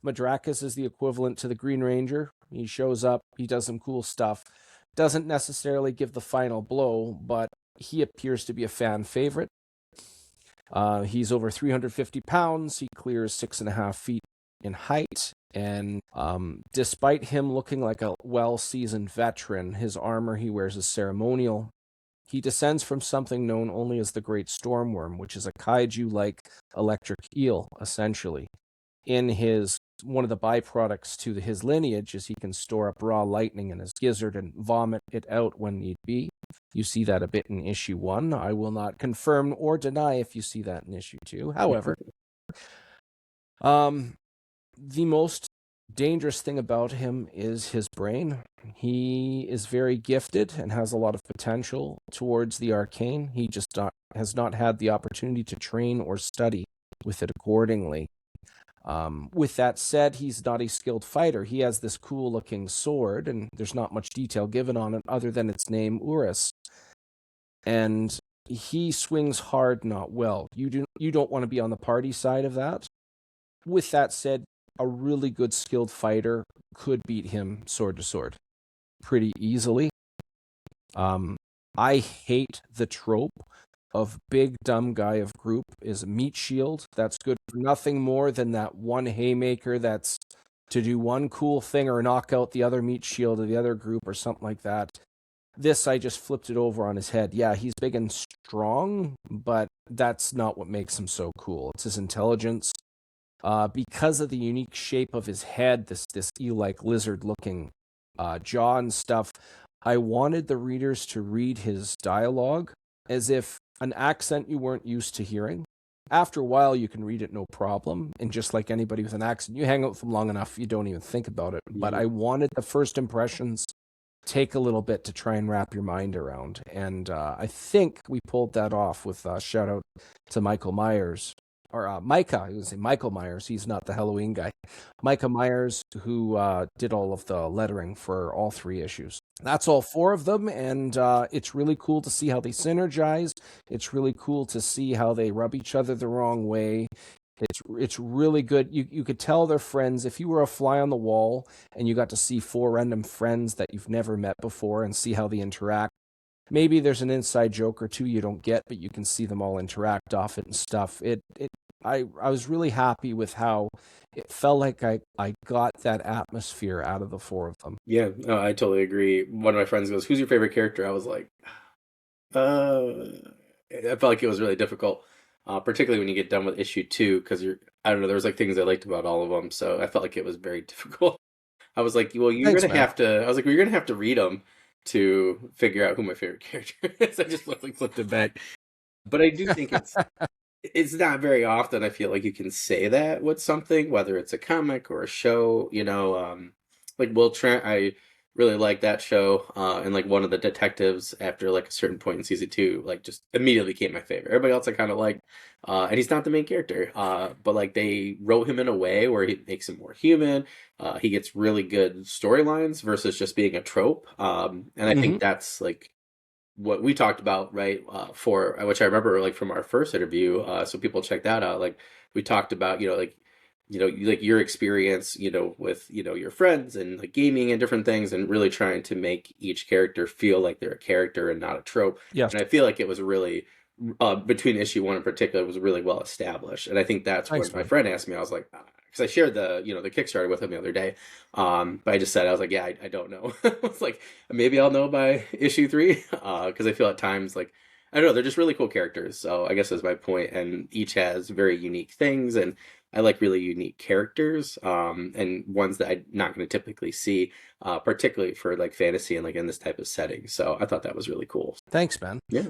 Madcaps is the equivalent to the Green Ranger. He shows up, he does some cool stuff. Doesn't necessarily give the final blow, but he appears to be a fan favorite. He's over 350 pounds. He clears 6.5 feet in height. And despite him looking like a well-seasoned veteran, his armor he wears is ceremonial. He descends from something known only as the Great Stormworm, which is a kaiju-like electric eel, essentially. One of the byproducts to his lineage is he can store up raw lightning in his gizzard and vomit it out when need be. You see that a bit in issue 1. I will not confirm or deny if you see that in issue 2. However, the most dangerous thing about him is his brain. He is very gifted and has a lot of potential towards the arcane. He just has not had the opportunity to train or study with it accordingly. With that said, he's not a skilled fighter. He has this cool looking sword, and there's not much detail given on it other than its name, Urus. And he swings hard, not well. You don't want to be on the party side of that. With that said, a really good skilled fighter could beat him sword to sword pretty easily. I hate the trope of big dumb guy of group is meat shield. That's good for nothing more than that one haymaker that's to do one cool thing or knock out the other meat shield of the other group or something like that. This, I just flipped it over on his head. Yeah, he's big and strong, but that's not what makes him so cool. It's his intelligence. Because of the unique shape of his head, this eel-like lizard-looking jaw and stuff, I wanted the readers to read his dialogue as if an accent you weren't used to hearing. After a while, you can read it no problem, and just like anybody with an accent, you hang out with them long enough, you don't even think about it. But I wanted the first impressions take a little bit to try and wrap your mind around, and I think we pulled that off with shout out to Michael Myers. Or Micah, I was going to say Michael Myers. He's not the Halloween guy. Micah Myers, who did all of the lettering for all 3 issues. That's all 4 of them, and it's really cool to see how they synergize. It's really cool to see how they rub each other the wrong way. It's really good. You could tell they're friends. If you were a fly on the wall and you got to see 4 random friends that you've never met before and see how they interact, maybe there's an inside joke or 2 you don't get, but you can see them all interact off it and stuff. I was really happy with how it felt like I got that atmosphere out of the 4 of them. Yeah, no, I totally agree. One of my friends goes, "Who's your favorite character?" I was like, I felt like it was really difficult, particularly when you get done with issue 2, because I don't know, there was like things I liked about all of them, so I felt like it was very difficult. I was like, well, you're gonna have to read them to figure out who my favorite character is. I just flipped it back. But I do think it's not very often I feel like you can say that with something, whether it's a comic or a show, like Will Trent, I really like that show. And like one of the detectives after like a certain point in season 2, like just immediately became my favorite. Everybody else I kind of liked, and he's not the main character, but like they wrote him in a way where he makes him more human. He gets really good storylines versus just being a trope. And I think that's like what we talked about, right? For which I remember like from our first interview. So people check that out. Like we talked about, like your experience, with, your friends and like gaming and different things, and really trying to make each character feel like they're a character and not a trope. Yes. And I feel like it was really, between issue 1 in particular, was really well established. And I think that's when my friend asked me, I was like, because I shared the Kickstarter with him the other day. But I just said, I was like, yeah, I don't know. I was like, maybe I'll know by issue 3. Because I feel at times like, I don't know, they're just really cool characters. So I guess that's my point. And each has very unique things. And I like really unique characters, and ones that I'm not going to typically see, particularly for like fantasy and like in this type of setting. So I thought that was really cool. Thanks, Ben. Yeah.